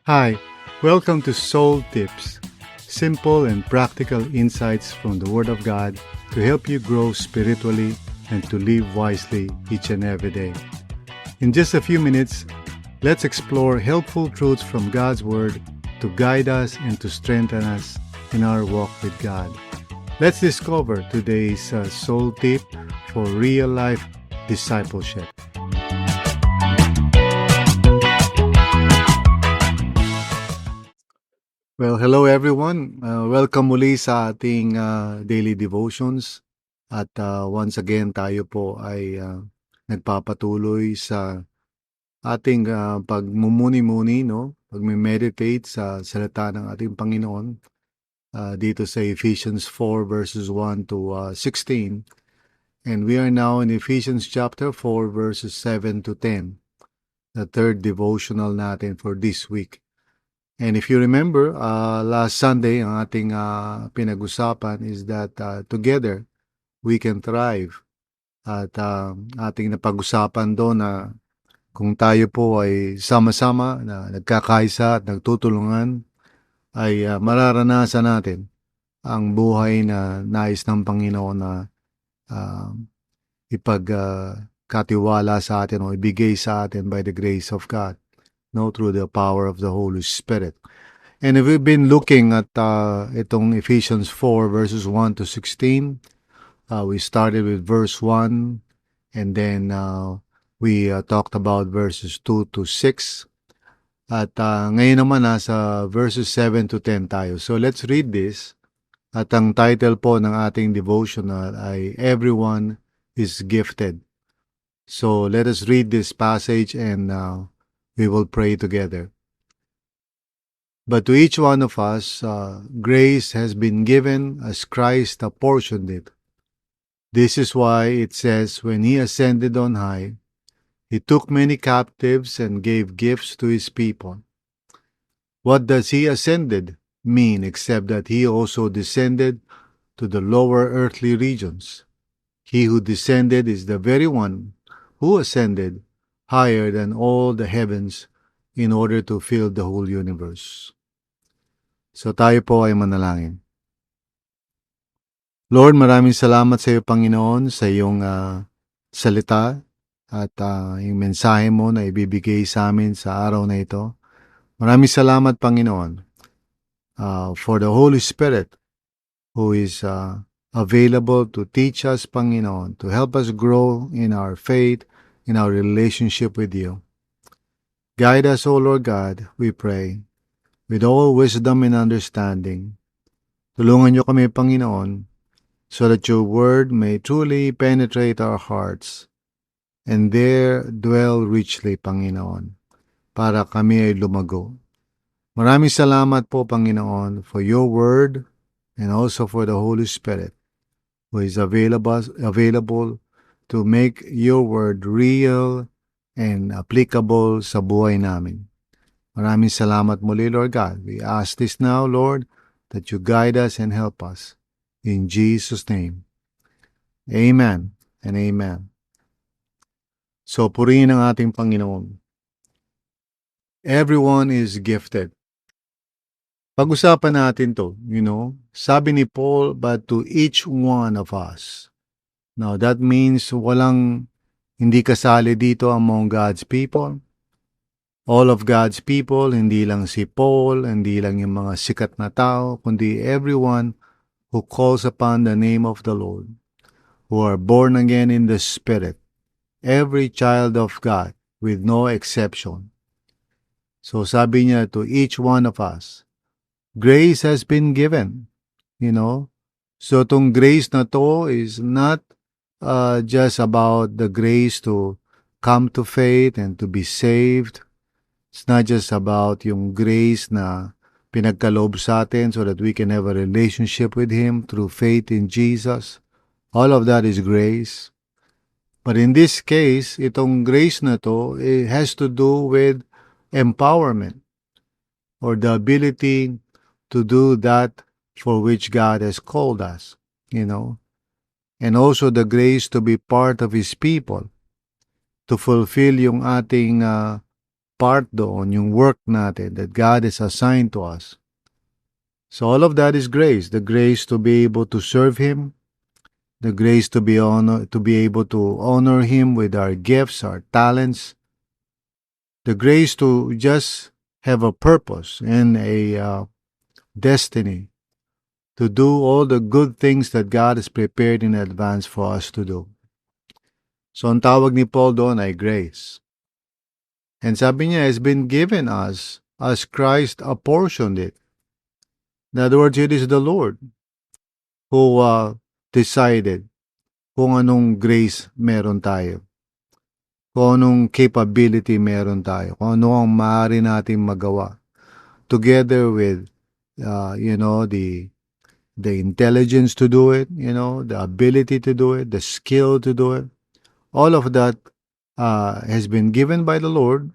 Hi, welcome to Soul Tips, simple and practical insights from the Word of God to help you grow spiritually and to live wisely each and every day. In just a few minutes, let's explore helpful truths from God's Word to guide us and to strengthen us in our walk with God. Let's discover today's soul tip for real life discipleship. Well, hello everyone. Welcome muli sa ating daily devotions. At once again, tayo po ay nagpapatuloy sa ating pagmumuni-muni, no? Pagme-meditate sa salita ng ating Panginoon dito sa Ephesians 4 verses 1 to 16. And we are now in Ephesians chapter 4 verses 7 to 10, the third devotional natin for this week. And if you remember, last Sunday, ang ating pinag-usapan is that together, we can thrive. At ating napag-usapan doon na kung tayo po ay sama-sama, na nagkakaisa at nagtutulungan, ay mararanasan natin ang buhay na nais ng Panginoon na ipagkatiwala sa atin o ibigay sa atin by the grace of God. No, through the power of the Holy Spirit. And if we've been looking at itong Ephesians 4 verses 1 to 16, we started with verse 1 and then we talked about verses 2 to 6. At ngayon naman nasa verses 7 to 10 tayo. So let's read this. At ang title po ng ating devotional ay Everyone is Gifted. So let us read this passage and we will pray together. But to each one of us, grace has been given as Christ apportioned it. This is why it says, when he ascended on high, he took many captives and gave gifts to his people. What does he ascended mean except that he also descended to the lower earthly regions? He who descended is the very one who ascended higher than all the heavens in order to fill the whole universe. So tayo po ay manalangin. Lord, maraming salamat sa iyo, Panginoon, sa iyong salita at yung mensahe mo na ibibigay sa amin sa araw na ito. Maraming salamat, Panginoon, for the Holy Spirit who is available to teach us, Panginoon, to help us grow in our faith, in our relationship with you. Guide us, O Lord God, we pray, with all wisdom and understanding. Tulungan niyo kami, Panginoon, so that your word may truly penetrate our hearts and there dwell richly, Panginoon, para kami ay lumago. Maraming salamat po, Panginoon, for your word and also for the Holy Spirit who is available to make your word real and applicable sa buhay namin. Maraming salamat muli, Lord God. We ask this now, Lord, that you guide us and help us. In Jesus' name. Amen and amen. So, purihin ang ating Panginoon. Everyone is gifted. Pag-usapan natin to, sabi ni Paul, but to each one of us. Now, that means walang hindi kasali dito among God's people. All of God's people, hindi lang si Paul, hindi lang yung mga sikat na tao, kundi everyone who calls upon the name of the Lord, who are born again in the Spirit, every child of God, with no exception. So sabi niya to each one of us, grace has been given, So tong grace na to is not just about the grace to come to faith and to be saved. It's not just about yung grace na pinagkaloob sa atin so that we can have a relationship with Him through faith in Jesus. All of that is grace. But in this case, itong grace na to, it has to do with empowerment or the ability to do that for which God has called us, And also the grace to be part of His people, to fulfill yung ating part doon, yung work natin that God has assigned to us. So all of that is grace. The grace to be able to serve Him, the grace to be able to honor Him with our gifts, our talents, the grace to just have a purpose and a destiny to do all the good things that God has prepared in advance for us to do. So ang tawag ni Paul doon ay grace. And sabi niya, has been given us as Christ apportioned it. In other words, it is the Lord who decided kung anong grace meron tayo, kung anong capability meron tayo, kung ano ang maaari natin magawa. Together with, the intelligence to do it, the ability to do it, the skill to do it. All of that has been given by the Lord.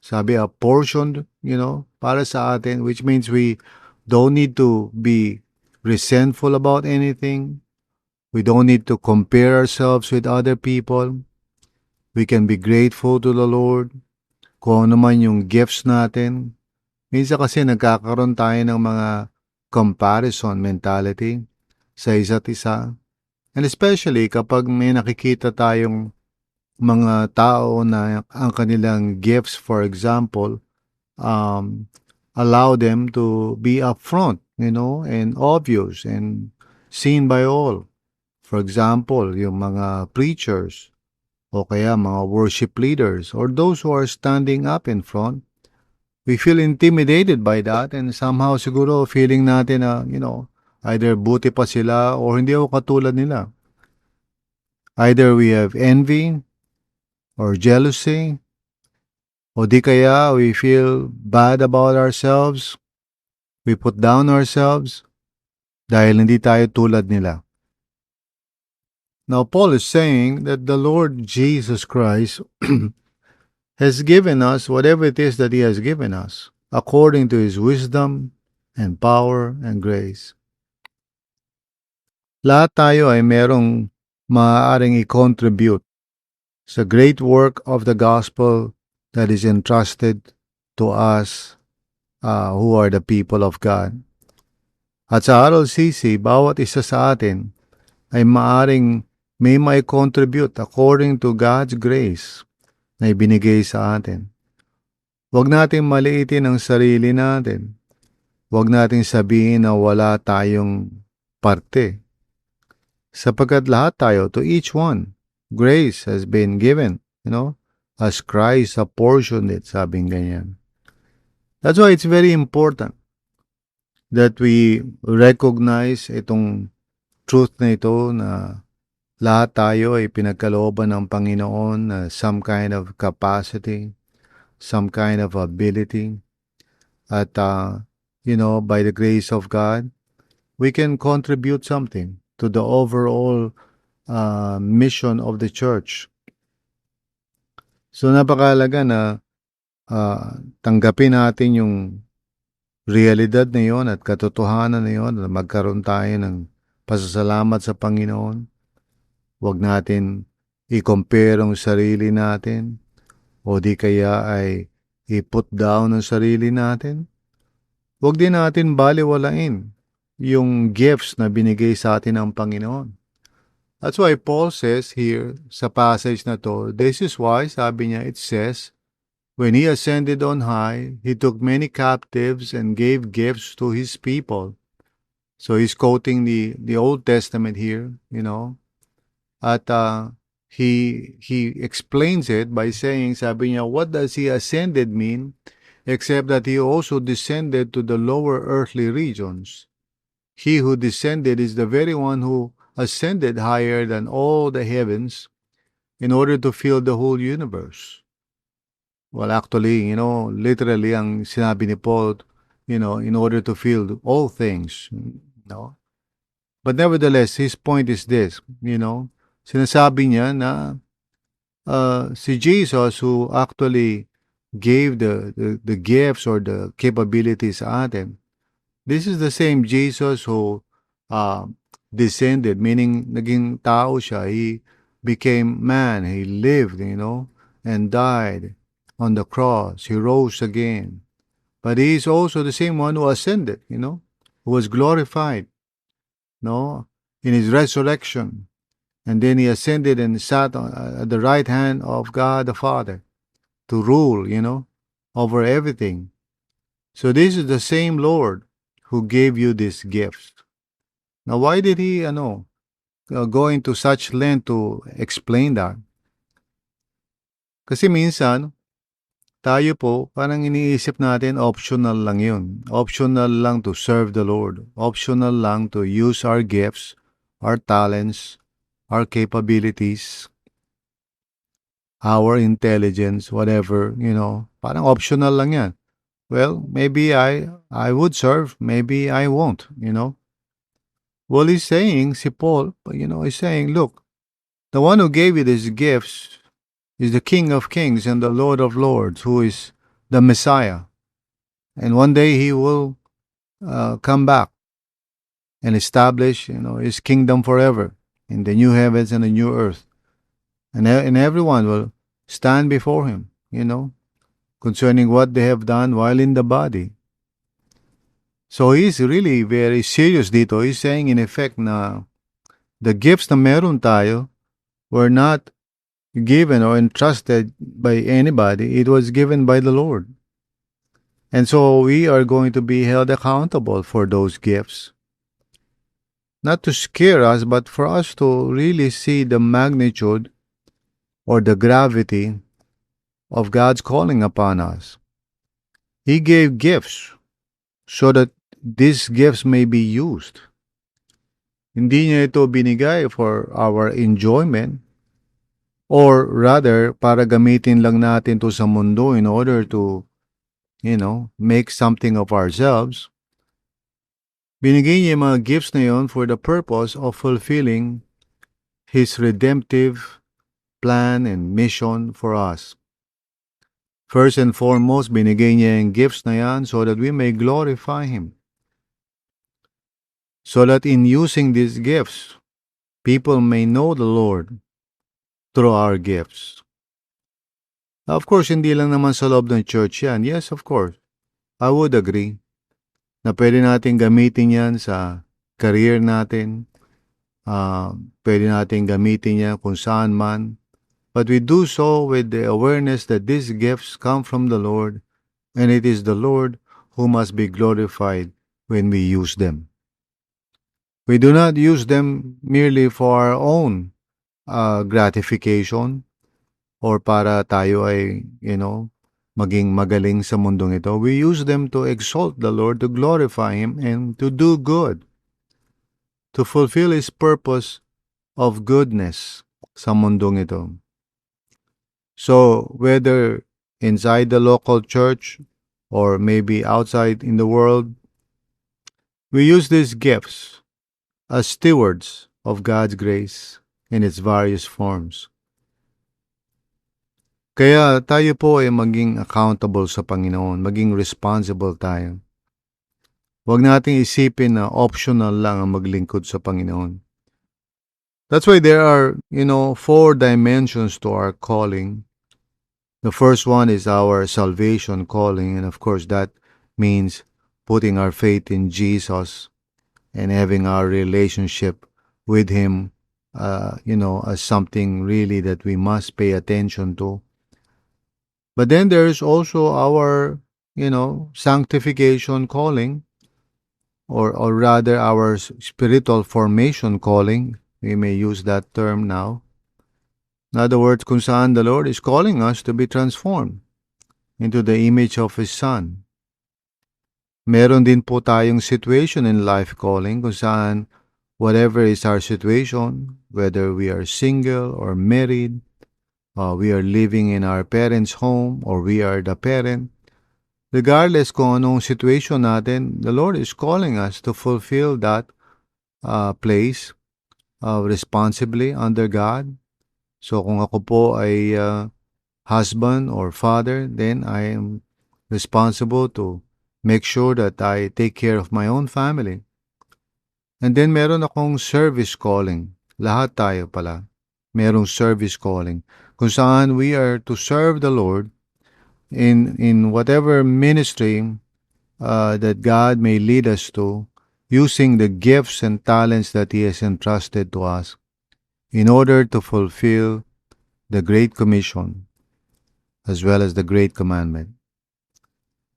Sabi, apportioned, para sa atin, which means we don't need to be resentful about anything. We don't need to compare ourselves with other people. We can be grateful to the Lord kung ano man yung gifts natin. Minsan kasi nagkakaroon tayo ng mga comparison mentality sa isa't isa. And especially kapag may nakikita tayong mga tao na ang kanilang gifts, for example, allow them to be upfront, and obvious and seen by all. For example, yung mga preachers o kaya mga worship leaders or those who are standing up in front, we feel intimidated by that and somehow siguro feeling natin na, either buti pa sila or hindi ako katulad nila. Either we have envy or jealousy, o di kaya we feel bad about ourselves, we put down ourselves dahil hindi tayo tulad nila. Now, Paul is saying that the Lord Jesus Christ has given us whatever it is that He has given us, according to His wisdom and power and grace. Lahat tayo ay merong maaaring i-contribute sa great work of the gospel that is entrusted to us who are the people of God. At sa RLCC, bawat isa sa atin ay maaring may contribute according to God's grace na ibinigay sa atin. Huwag natin maliitin ang sarili natin. Huwag natin sabihin na wala tayong parte. Sapagkat lahat tayo, to each one, grace has been given, as Christ apportioned it, sabing ganyan. That's why it's very important that we recognize itong truth na ito na lahat tayo ay pinagkalooban ng Panginoon na some kind of capacity, some kind of ability. At, by the grace of God, we can contribute something to the overall mission of the church. So napakahalaga na tanggapin natin yung realidad na yon at katotohanan na yon na magkaroon tayo ng pasasalamat sa Panginoon. Huwag natin i-compare ang sarili natin o di kaya ay i-put down ang sarili natin. Huwag din natin baliwalain yung gifts na binigay sa atin ng Panginoon. That's why Paul says here sa passage na to, this is why, sabi niya, it says, when He ascended on high, He took many captives and gave gifts to His people. So he's quoting the Old Testament here, At he explains it by saying, sabi niya, what does He ascended mean? Except that He also descended to the lower earthly regions. He who descended is the very one who ascended higher than all the heavens in order to fill the whole universe. Well, actually, literally ang sinabi ni Paul, in order to fill all things, But nevertheless, his point is this, sinasabi niya na si Jesus who actually gave the gifts or the capabilities sa atin, this is the same Jesus who descended, meaning naging tao siya. He became man. He lived, and died on the cross. He rose again. But he is also the same one who ascended, who was glorified, no, in his resurrection. And then he ascended and sat at the right hand of God the Father to rule, over everything. So this is the same Lord who gave you these gifts. Now, why did he, go into such length to explain that? Kasi minsan, tayo po, parang iniisip natin optional lang yun. Optional lang to serve the Lord. Optional lang to use our gifts, our talents, our capabilities, our intelligence, whatever, parang optional lang yan. Well, maybe I would serve, maybe I won't. Well, he's saying, si Paul, he's saying, look, the one who gave you these gifts is the King of Kings and the Lord of Lords, who is the Messiah. And one day he will come back and establish, his kingdom forever in the new heavens and the new earth. And everyone will stand before him, concerning what they have done while in the body. So he's really very serious dito. He's saying in effect na the gifts na meron tayo were not given or entrusted by anybody. It was given by the Lord. And so we are going to be held accountable for those gifts. Not to scare us, but for us to really see the magnitude or the gravity of God's calling upon us. He gave gifts so that these gifts may be used. Hindi niya ito binigay for our enjoyment, or rather, para gamitin lang natin to sa mundo in order to, make something of ourselves. Binigay niya yung mga gifts na yon for the purpose of fulfilling His redemptive plan and mission for us. First and foremost, binigay niya yung gifts na yan so that we may glorify Him. So that in using these gifts, people may know the Lord through our gifts. Now, of course, hindi lang naman sa loob ng church yan. Yes, of course. I would agree na pwede natin gamitin yan sa career natin. Pwede natin gamitin yan kung saan man. But we do so with the awareness that these gifts come from the Lord, and it is the Lord who must be glorified when we use them. We do not use them merely for our own gratification or para tayo ay, maging magaling sa mundong ito. We use them to exalt the Lord, to glorify Him, and to do good, to fulfill His purpose of goodness sa mundong ito. So, whether inside the local church or maybe outside in the world, we use these gifts as stewards of God's grace in its various forms. Kaya tayo po ay maging accountable sa Panginoon, maging responsible tayo. Huwag nating isipin na optional lang ang maglingkod sa Panginoon. That's why there are, 4 dimensions to our calling. The first one is our salvation calling, and of course that means putting our faith in Jesus and having our relationship with Him, as something really that we must pay attention to. But then there's also our, sanctification calling, or rather our spiritual formation calling. We may use that term now. In other words, kung saan the Lord is calling us to be transformed into the image of His Son. Meron din po tayong situation in life calling kung saan whatever is our situation, whether we are single or married, we are living in our parents' home, or we are the parent, regardless kung anong situation natin, the Lord is calling us to fulfill that place responsibly under God. So kung ako po ay husband or father, then I am responsible to make sure that I take care of my own family. And then meron akong service calling. Lahat tayo pala. Merong service calling. Kung saan we are to serve the Lord in whatever ministry that God may lead us to, using the gifts and talents that He has entrusted to us in order to fulfill the Great Commission as well as the Great Commandment.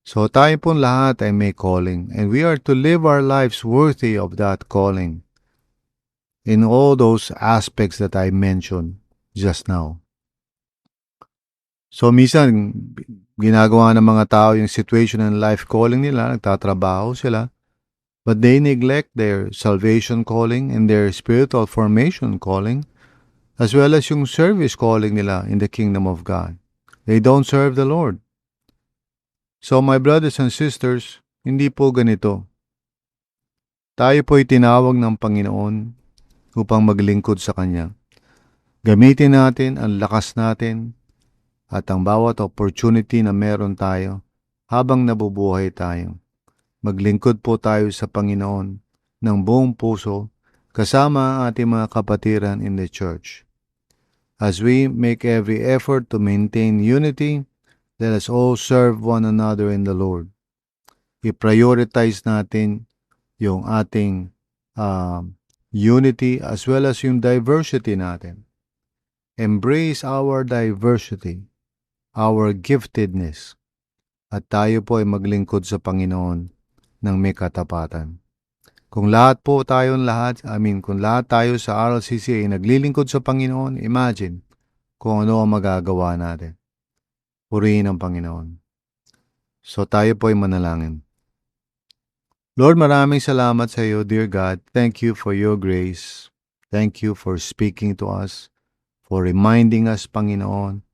So tayo pong lahat ay may calling, and we are to live our lives worthy of that calling in all those aspects that I mentioned just now. So minsan, ginagawa ng mga tao yung situation and life calling nila, nagtatrabaho sila, but they neglect their salvation calling and their spiritual formation calling, as well as yung service calling nila in the kingdom of God. They don't serve the Lord. So my brothers and sisters, hindi po ganito. Tayo po'y tinawag ng Panginoon upang maglingkod sa Kanya. Gamitin natin ang lakas natin at ang bawat opportunity na meron tayo habang nabubuhay tayo. Maglingkod po tayo sa Panginoon ng buong puso kasama ang ating mga kapatiran in the church. As we make every effort to maintain unity, let us all serve one another in the Lord. I-prioritize natin yung ating unity as well as yung diversity natin. Embrace our diversity, our giftedness, at tayo po ay maglingkod sa Panginoon ng may katapatan. Kung lahat tayo sa RLCC ay naglilingkod sa Panginoon, imagine kung ano ang magagawa natin. Purihin ang Panginoon. So tayo po ay manalangin. Lord, maraming salamat sa iyo, dear God. Thank you for your grace. Thank you for speaking to us, for reminding us, Panginoon,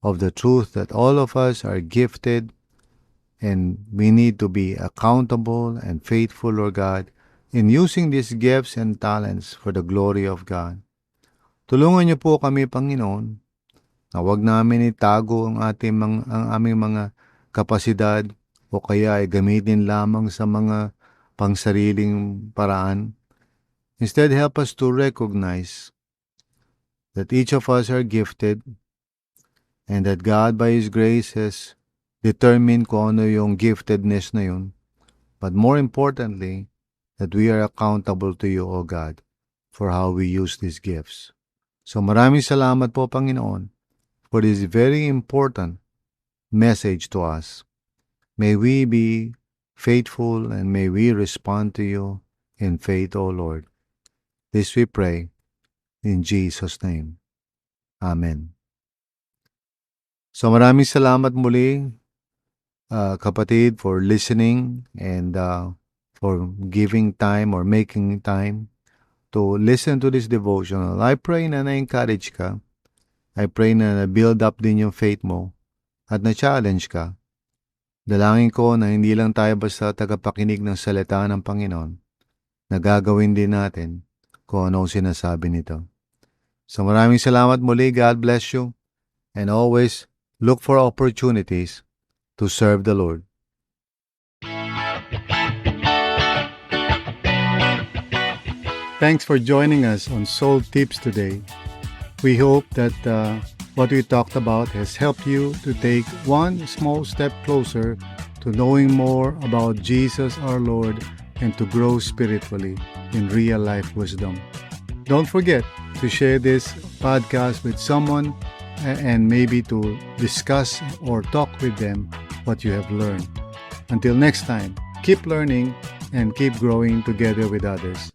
of the truth that all of us are gifted and we need to be accountable and faithful, Lord God, in using these gifts and talents for the glory of God. Tulungan niyo po kami, Panginoon, na huwag namin itago ang aming mga kapasidad o kaya ay gamitin lamang sa mga pangsariling paraan. Instead, help us to recognize that each of us are gifted and that God by His grace has determined kung ano yung giftedness na yun. But more importantly, that we are accountable to you, O God, for how we use these gifts. So maraming salamat po, Panginoon, for this very important message to us. May we be faithful and may we respond to you in faith, O Lord. This we pray in Jesus' name. Amen. So maraming salamat muli, kapatid, for listening and for giving time or making time to listen to this devotional. I pray na na-encourage ka. I pray na na-build up din yung faith mo at na-challenge ka. Dalangin ko na hindi lang tayo basta tagapakinig ng salita ng Panginoon, na gagawin din natin kung ano sinasabi nito. So maraming salamat muli. God bless you. And always look for opportunities to serve the Lord. Thanks for joining us on Soul Tips today. We hope that what we talked about has helped you to take one small step closer to knowing more about Jesus our Lord and to grow spiritually in real life wisdom. Don't forget to share this podcast with someone and maybe to discuss or talk with them what you have learned. Until next time, keep learning and keep growing together with others.